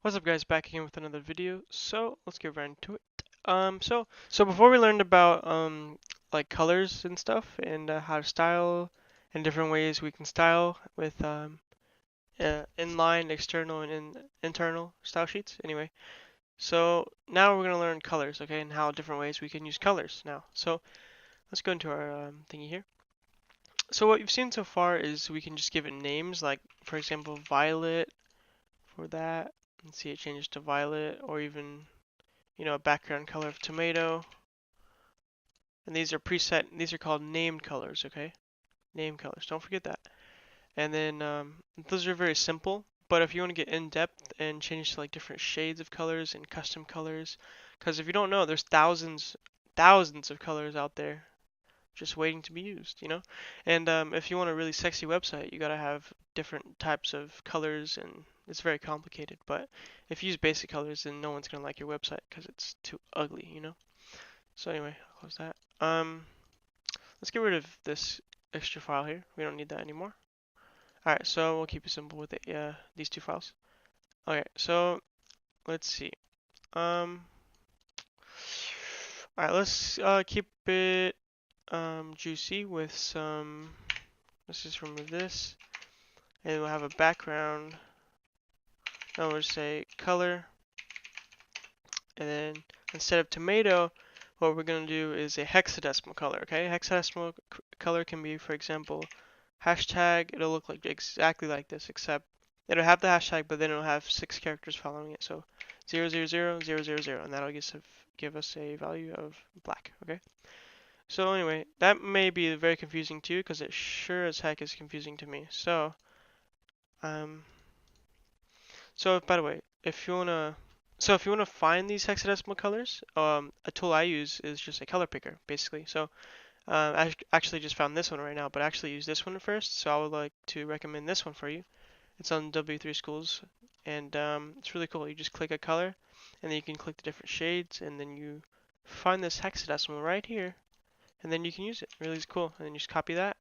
What's up, guys? Back again with another video. So let's get right into it. So before we learned about like colors and stuff and how to style and different ways we can style with inline, external, and internal style sheets. Anyway, so now we're gonna learn colors, okay, and how different ways we can use colors now. So let's go into our thingy here. So what you've seen so far is we can just give it names, like for example, violet for that. And see it changes to violet, or even, you know, a background color of tomato. And these are preset, these are called named colors, okay? Named colors, don't forget that. And then those are very simple, but if you want to get in depth and change to like different shades of colors and custom colors, because if you don't know, there's thousands of colors out there just waiting to be used, you know? And if you want a really sexy website, you gotta have different types of colors, and it's very complicated. But if you use basic colors, then no one's gonna like your website because it's too ugly, you know? So anyway, I'll close that. Let's get rid of this extra file here. We don't need that anymore. Alright, so we'll keep it simple with these two files. Okay, so let's see. Alright, let's keep it juicy with some, let's just remove this, and we'll have a background. Now we'll just say color, and then instead of tomato, what we're going to do is a hexadecimal color, okay? Hexadecimal color can be, for example, hashtag. It'll look like exactly like this, except it'll have the hashtag, but then it'll have 6 characters following it, so 000 000, and that'll give us a value of black, okay? So anyway, that may be very confusing to you, because it sure as heck is confusing to me. So, by the way, if you wanna find these hexadecimal colors, a tool I use is just a color picker, basically. So, I actually just found this one right now, but I actually use this one first. So I would like to recommend this one for you. It's on W3 Schools, and it's really cool. You just click a color, and then you can click the different shades, and then you find this hexadecimal right here. And then you can use it. Really cool. And then you just copy that,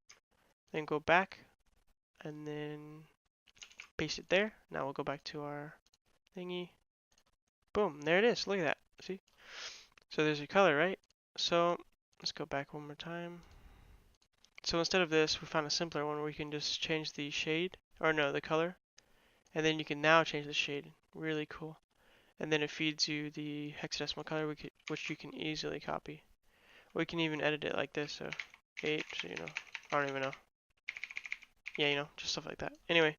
then go back, and then paste it there. Now we'll go back to our thingy. Boom, there it is. Look at that. See? So there's your color, right? So let's go back one more time. So instead of this, we found a simpler one where we can just change the shade, or no, the color. And then you can now change the shade. Really cool. And then it feeds you the hexadecimal color, which you can easily copy. We can even edit it like this, so 8, so, you know, I don't even know. Yeah, you know, just stuff like that. Anyway,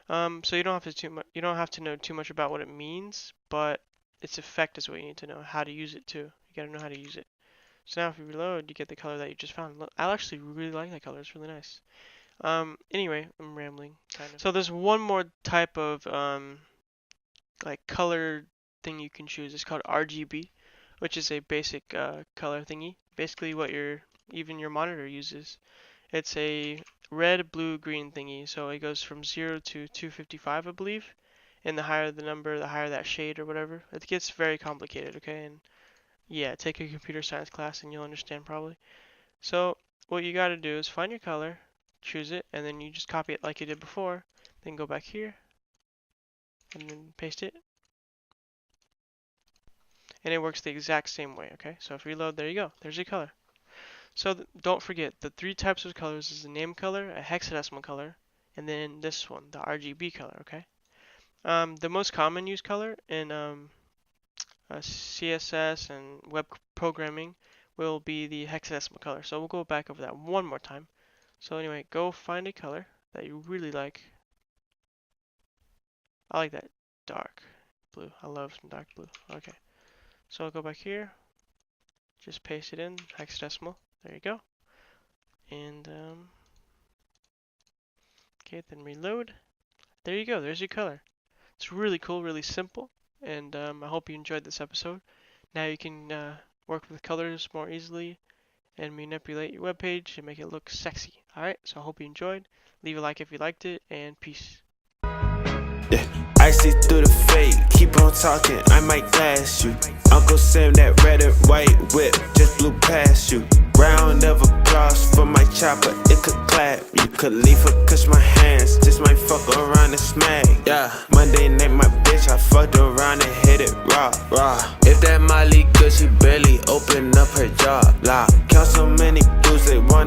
so you don't have to know too much about what it means, but its effect is what you need to know, how to use it too. You gotta know how to use it. So now if you reload, you get the color that you just found. Look, I actually really like that color. It's really nice. Anyway, I'm rambling, kind of. So there's one more type of like color thing you can choose. It's called RGB, which is a basic color thingy. Basically what even your monitor uses. It's a red, blue, green thingy. So it goes from 0 to 255, I believe. And the higher the number, the higher that shade or whatever. It gets very complicated, okay? And yeah, take a computer science class and you'll understand probably. So what you gotta do is find your color, choose it, and then you just copy it like you did before. Then go back here and then paste it. And it works the exact same way, okay? So if you reload, there you go. There's your color. So don't forget, the 3 types of colors is a name color, a hexadecimal color, and then this one, the RGB color, okay? The most common used color in CSS and web programming will be the hexadecimal color. So we'll go back over that one more time. So anyway, go find a color that you really like. I like that dark blue. I love some dark blue. Okay. So I'll go back here, just paste it in, hexadecimal, there you go. And, okay, then reload. There you go, there's your color. It's really cool, really simple, and I hope you enjoyed this episode. Now you can work with colors more easily and manipulate your web page and make it look sexy. Alright, so I hope you enjoyed. Leave a like if you liked it, and peace. Yeah, I see through the fake, keep on talking, I might glass you. Uncle Sam, that red and white whip just blew past you. Round of applause for my chopper, it could clap you. Khalifa, cush my hands, just might fuck around and smack. Yeah, Monday night, my bitch, I fucked around and hit it raw, raw. If that Molly good, she barely open up her jaw. Count so many dudes, they wanna